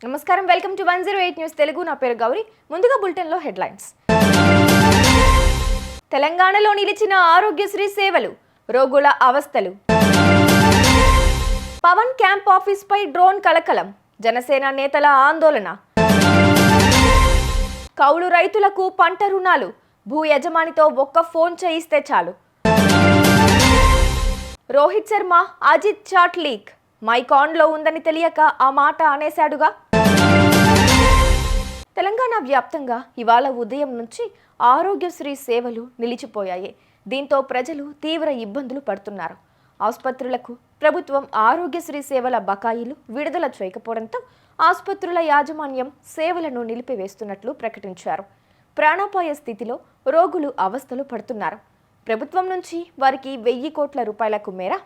నమస్కారం, welcome to 108 news Telugu. నా పేరు గౌరీ. ముందుగా బులెటిన్ లో హెడ్లైన్స్. తెలంగాణలో నిలిచిన ఆరోగ్యశ్రీ సేవలు, రోగుల అవస్థలు. పవన్ క్యాంప్ ఆఫీస్ పై డ్రోన్ కలకలం, జనసేన నేతల ఆందోళన. కౌలు రైతులకు పంట రుణాలు, భూ యజమానితో ఒక్క ఫోన్ చేయిస్తే చాలు. Rohit Sharma Ajit chat leak, mic ఆన్లో ఉందని తెలియక ఆ మాట అనేశాడుగా. తెలంగాణ వ్యాప్తంగా ఇవాళ ఉదయం నుంచి ఆరోగ్యశ్రీ సేవలు నిలిచిపోయాయి. దీంతో ప్రజలు తీవ్ర ఇబ్బందులు పడుతున్నారు. ఆసుపత్రులకు ప్రభుత్వం ఆరోగ్యశ్రీ సేవల బకాయిలు విడుదల చేయకపోవడంతో ఆసుపత్రుల యాజమాన్యం సేవలను నిలిపివేస్తున్నట్లు ప్రకటించారు. ప్రాణాపాయ స్థితిలో రోగులు అవస్థలు పడుతున్నారు. ప్రభుత్వం నుంచి వారికి 1000 కోట్ల రూపాయలకు మేర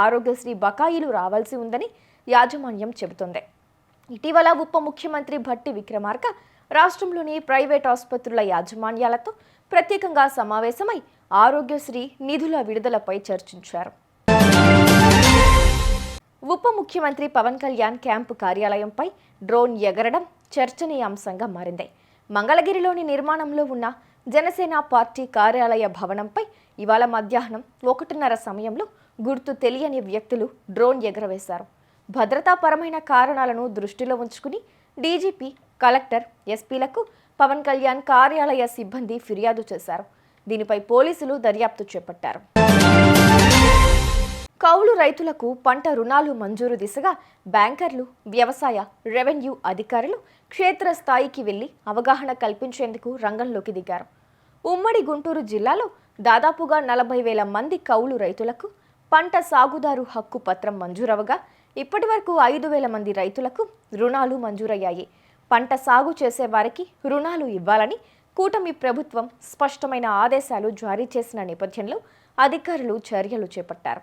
ఆరోగ్యశ్రీ బకాయిలు రావాల్సి ఉందని యాజమాన్యం చెబుతోంది. ఇటీవల ఉప ముఖ్యమంత్రి భట్టి విక్రమార్క రాష్ట్రంలోని ప్రైవేట్ ఆసుపత్రుల యాజమాన్యాలతో ప్రత్యేకంగా సమావేశమై ఆరోగ్యశ్రీ నిధుల విడుదలపై చర్చించారు. ఉప ముఖ్యమంత్రి పవన్ కళ్యాణ్ క్యాంపు కార్యాలయంపై డ్రోన్ ఎగరడం చర్చనీయాంశంగా మారింది. మంగళగిరిలోని నిర్మాణంలో ఉన్న జనసేన పార్టీ కార్యాలయ భవనంపై ఇవాళ మధ్యాహ్నం 1:30 సమయంలో గుర్తు తెలియని వ్యక్తులు డ్రోన్ ఎగరవేశారు. భద్రతాపరమైన కారణాలను దృష్టిలో ఉంచుకుని డీజీపీ, కలెక్టర్, ఎస్పీలకు పవన్ కళ్యాణ్ కార్యాలయ సిబ్బంది ఫిర్యాదు చేశారు. దీనిపై పోలీసులు దర్యాప్తు చేపట్టారు. కౌలు రైతులకు పంట రుణాలు మంజూరు దిశగా బ్యాంకర్లు, వ్యవసాయ, రెవెన్యూ అధికారులు క్షేత్రస్థాయికి వెళ్లి అవగాహన కల్పించేందుకు రంగంలోకి దిగారు. ఉమ్మడి గుంటూరు జిల్లాలో దాదాపుగా 40,000 మంది కౌలు రైతులకు పంట సాగుదారు హక్కు పత్రం మంజూరవగా ఇప్పటి వరకు 5,000 మంది రైతులకు రుణాలు మంజూరయ్యాయి. పంట సాగు చేసే వారికి రుణాలు ఇవ్వాలని కూటమి ప్రభుత్వం స్పష్టమైన ఆదేశాలు జారీ చేసిన నేపథ్యంలో అధికారులు చర్యలు చేపట్టారు.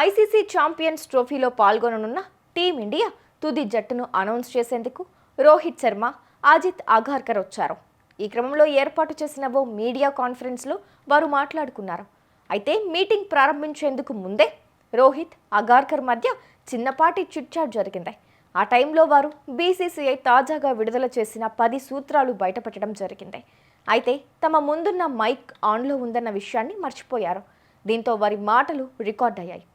ఐసీసీ ఛాంపియన్స్ ట్రోఫీలో పాల్గొననున్న టీమిండియా తుది జట్టును అనౌన్స్ చేసేందుకు రోహిత్ శర్మ, అజిత్ అగార్కర్ వచ్చారు. ఈ క్రమంలో ఏర్పాటు చేసిన ఓ మీడియా కాన్ఫరెన్స్లో వారు మాట్లాడుకున్నారు. అయితే మీటింగ్ ప్రారంభించేందుకు ముందే రోహిత్, అగార్కర్ మధ్య చిన్నపాటి చిట్చాట్ జరిగింది. ఆ టైంలో వారు బీసీసీఐ తాజాగా విడుదల చేసిన 10 సూత్రాలు బయటపెట్టడం జరిగింది. అయితే తమ ముందున్న మైక్ ఆన్లో ఉందన్న విషయాన్ని మర్చిపోయారు. దీంతో వారి మాటలు రికార్డ్ అయ్యాయి.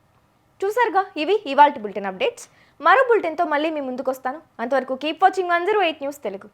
చూసారుగా, ఇవి ఇవాల్టి బులెటిన్ అప్డేట్స్. మరో బులెటిన్తో మళ్ళీ మీ ముందుకు వస్తాను. అంతవరకు కీప్ వాచింగ్ 108 న్యూస్ తెలుగు.